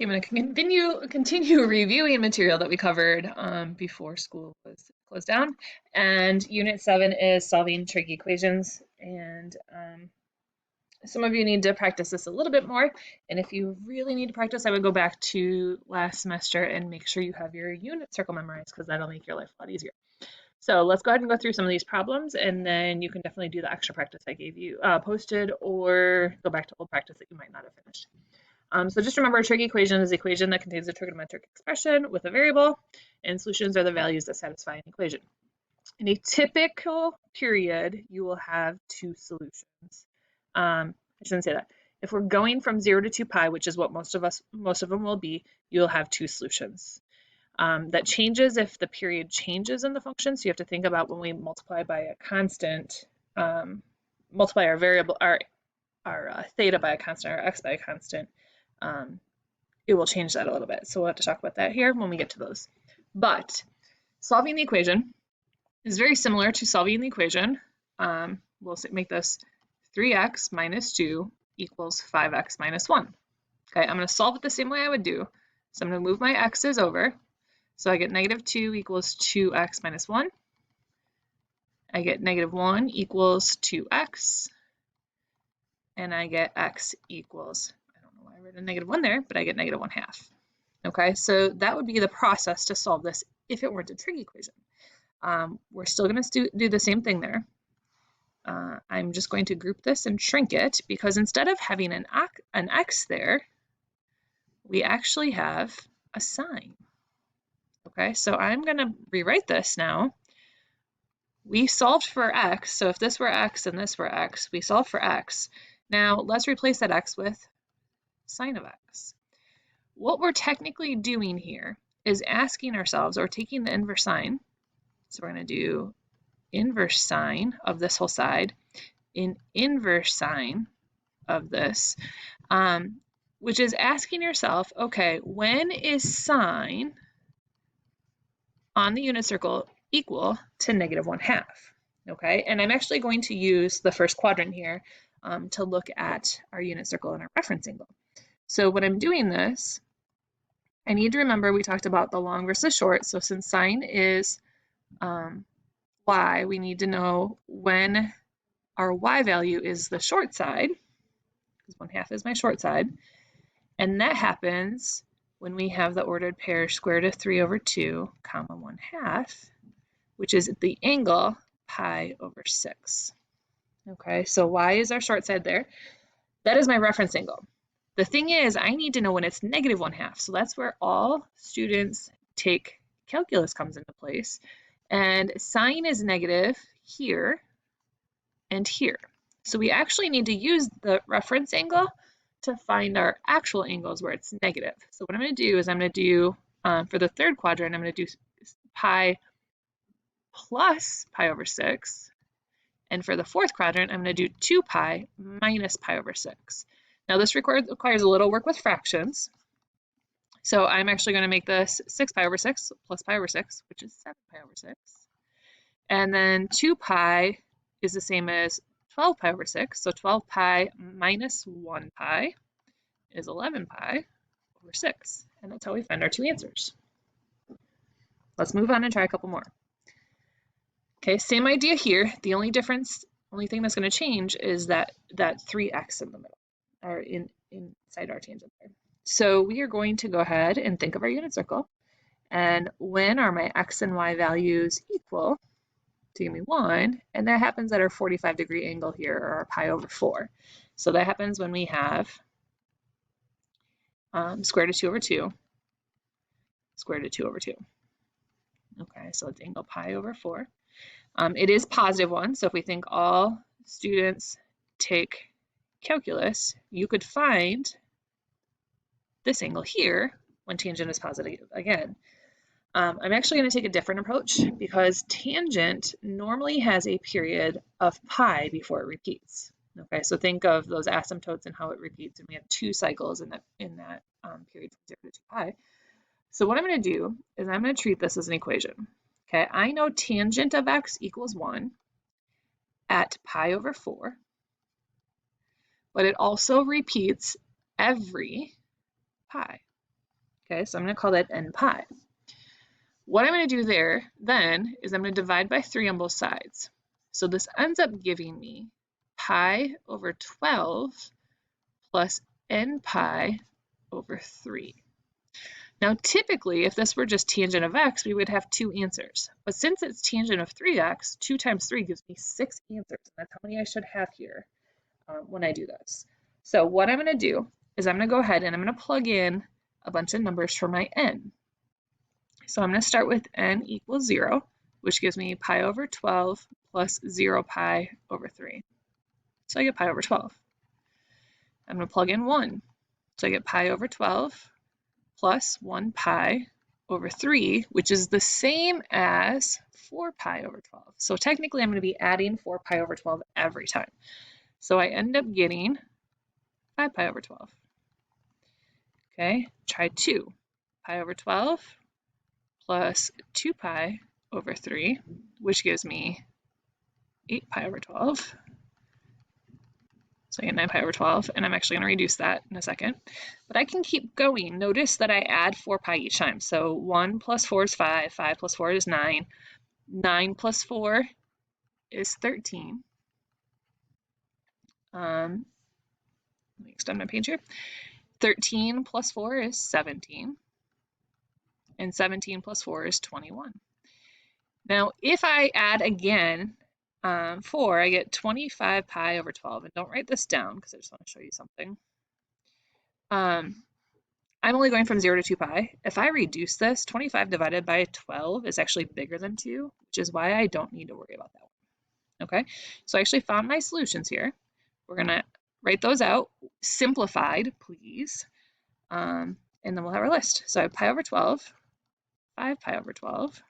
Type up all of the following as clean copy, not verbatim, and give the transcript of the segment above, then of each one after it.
Okay, I'm going to continue reviewing material that we covered before school was closed down. And Unit 7 is solving trig equations. And some of you need to practice this a little bit more. And if you really need to practice, I would go back to last semester and make sure you have your unit circle memorized because that'll make your life a lot easier. So let's go ahead and go through some of these problems, and then you can definitely do the extra practice I gave you posted, or go back to old practice that you might not have finished. So just remember, a trig equation is an equation that contains a trigonometric expression with a variable, and solutions are the values that satisfy an equation. In a typical period, you will have two solutions. I shouldn't say that. If we're going from 0 to 2 pi, which is what most of them will be, you'll have two solutions. That changes if the period changes in the function. So you have to think about when we multiply by a constant, multiply our variable, our theta by a constant, or x by a constant, it will change that a little bit. So we'll have to talk about that here when we get to those. But solving the equation is very similar to solving the equation. We'll make this 3x minus 2 equals 5x minus 1. Okay, I'm going to solve it the same way I would do. So I'm going to move my x's over. So I get negative 2 equals 2x minus 1. I get negative 1 equals 2x. And I get x equals, I don't know why I wrote a negative 1 there, but I get negative 1/2. Okay, so that would be the process to solve this if it weren't a trig equation. We're still going to do the same thing there. I'm just going to group this and shrink it because instead of having an x there, we actually have a sign. Okay, so I'm going to rewrite this now. We solved for x, so if this were x and this were x, we solved for x. Now let's replace that x with sine of x. What we're technically doing here is asking ourselves, or taking the inverse sine, so we're going to do inverse sine of this whole side, inverse sine of this, which is asking yourself, okay, when is sine on the unit circle equal to negative 1/2? Okay, and I'm actually going to use the first quadrant here to look at our unit circle and our reference angle. So when I'm doing this, I need to remember we talked about the long versus short. So since sine is y, we need to know when our y value is the short side, because 1/2 is my short side. And that happens when we have the ordered pair square root of 3 over 2, comma 1/2, which is the angle pi over 6. Okay, so y is our short side there. That is my reference angle. The thing is, I need to know when it's negative 1/2. So that's where all students take calculus comes into place. And sine is negative here and here. So we actually need to use the reference angle to find our actual angles where it's negative. So what I'm going to do is I'm going to do, for the third quadrant, I'm going to do pi plus pi over 6. And for the fourth quadrant, I'm going to do 2 pi minus pi over 6. Now this requires a little work with fractions. So I'm actually going to make this 6 pi over 6 plus pi over 6, which is 7 pi over 6. And then 2 pi is the same as 12 pi over 6. So 12 pi minus 1 pi is 11 pi over 6. And that's how we find our two answers. Let's move on and try a couple more. Okay, same idea here. The only thing that's going to change is that 3x in the middle, or inside our tangent there. So we are going to go ahead and think of our unit circle. And when are my x and y values equal? To give me 1, and that happens at our 45-degree angle here, or our pi over 4. So that happens when we have square root of 2 over 2, square root of 2 over 2. Okay, so let's angle pi over 4. It is positive 1, so if we think all students take calculus, you could find this angle here when tangent is positive again. I'm actually going to take a different approach because tangent normally has a period of pi before it repeats. Okay, so think of those asymptotes and how it repeats, and we have 2 cycles in that period from 0 to 2 pi. So what I'm going to do is I'm going to treat this as an equation. Okay, I know tangent of x equals 1 at pi over 4, but it also repeats every pi. Okay, so I'm going to call that n pi. What I'm going to do there then is I'm going to divide by 3 on both sides. So this ends up giving me pi over 12 plus n pi over 3. Now typically, if this were just tangent of x, we would have 2 answers. But since it's tangent of 3x, 2 times 3 gives me 6 answers. And that's how many I should have here when I do this. So what I'm going to do is I'm going to go ahead and I'm going to plug in a bunch of numbers for my n. So I'm going to start with n equals 0, which gives me pi over 12 plus 0 pi over 3. So I get pi over 12. I'm going to plug in 1. So I get pi over 12 plus 1 pi over 3, which is the same as 4 pi over 12. So technically I'm going to be adding 4 pi over 12 every time. So I end up getting 5 pi over 12. Okay, try 2. Pi over 12 plus 2 pi over 3, which gives me 8 pi over 12. So I get 9 pi over 12, and I'm actually going to reduce that in a second. But I can keep going. Notice that I add 4 pi each time. So 1 plus 4 is 5, 5 plus 4 is 9, 9 plus 4 is 13. Let me extend my page here. 13 plus 4 is 17, and 17 plus 4 is 21. Now, if I add again 4, I get 25 pi over 12. And don't write this down because I just want to show you something. I'm only going from 0 to 2 pi. If I reduce this, 25 divided by 12 is actually bigger than 2, which is why I don't need to worry about that one. Okay, so I actually found my solutions here. We're going to write those out, simplified, please, and then we'll have our list. So I have pi over 12, 5 pi over 12.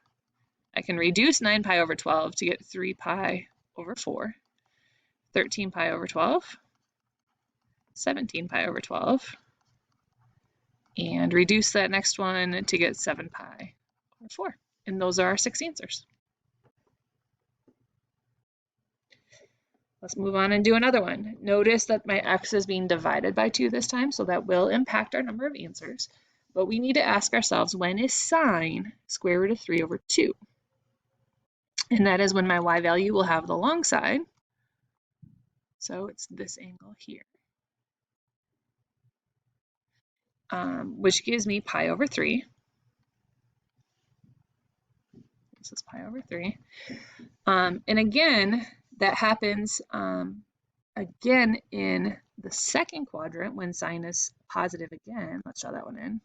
I can reduce 9 pi over 12 to get 3 pi over 4, 13 pi over 12, 17 pi over 12, and reduce that next one to get 7 pi over 4. And those are our 6 answers. Let's move on and do another one. Notice that my x is being divided by 2 this time, so that will impact our number of answers. But we need to ask ourselves, when is sine square root of 3 over 2? And that is when my y value will have the long side. So it's this angle here, which gives me pi over 3. This is pi over 3. And again, that happens again in the second quadrant when sine is positive again. Let's draw that one in.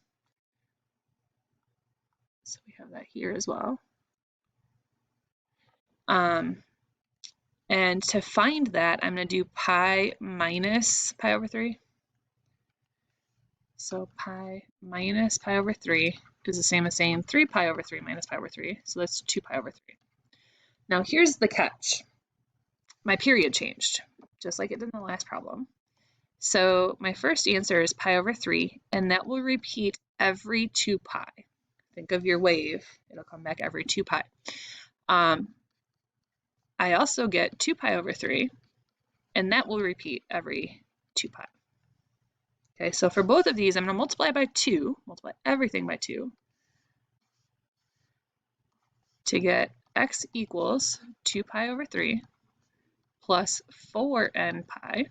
So we have that here as well. And to find that, I'm going to do pi minus pi over 3. So pi minus pi over 3 is the same as saying 3 pi over 3 minus pi over 3. So that's 2 pi over 3. Now here's the catch. My period changed, just like it did in the last problem. So my first answer is pi over 3, and that will repeat every 2 pi. Think of your wave. It'll come back every 2 pi. I also get 2 pi over 3, and that will repeat every 2 pi. Okay, so for both of these, I'm going to multiply by 2, multiply everything by 2, to get x equals 2 pi over 3 plus 4n pi,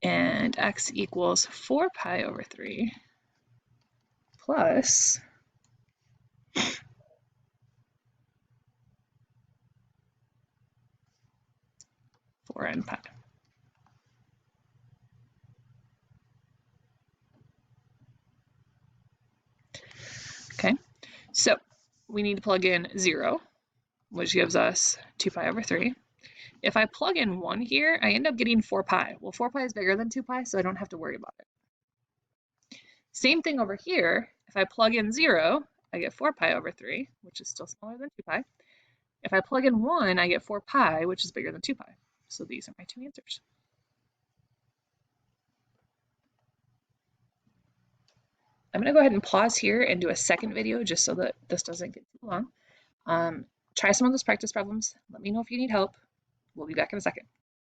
and x equals 4 pi over 3 plus 4n pi. Okay, so we need to plug in 0, which gives us 2 pi over 3. If I plug in 1 here, I end up getting 4 pi. Well, 4 pi is bigger than 2 pi, so I don't have to worry about it. Same thing over here. If I plug in 0, I get 4 pi over 3, which is still smaller than 2 pi. If I plug in 1, I get 4 pi, which is bigger than 2 pi. So these are my 2 answers. I'm going to go ahead and pause here and do a second video just so that this doesn't get too long. Try some of those practice problems. Let me know if you need help. We'll be back in a second.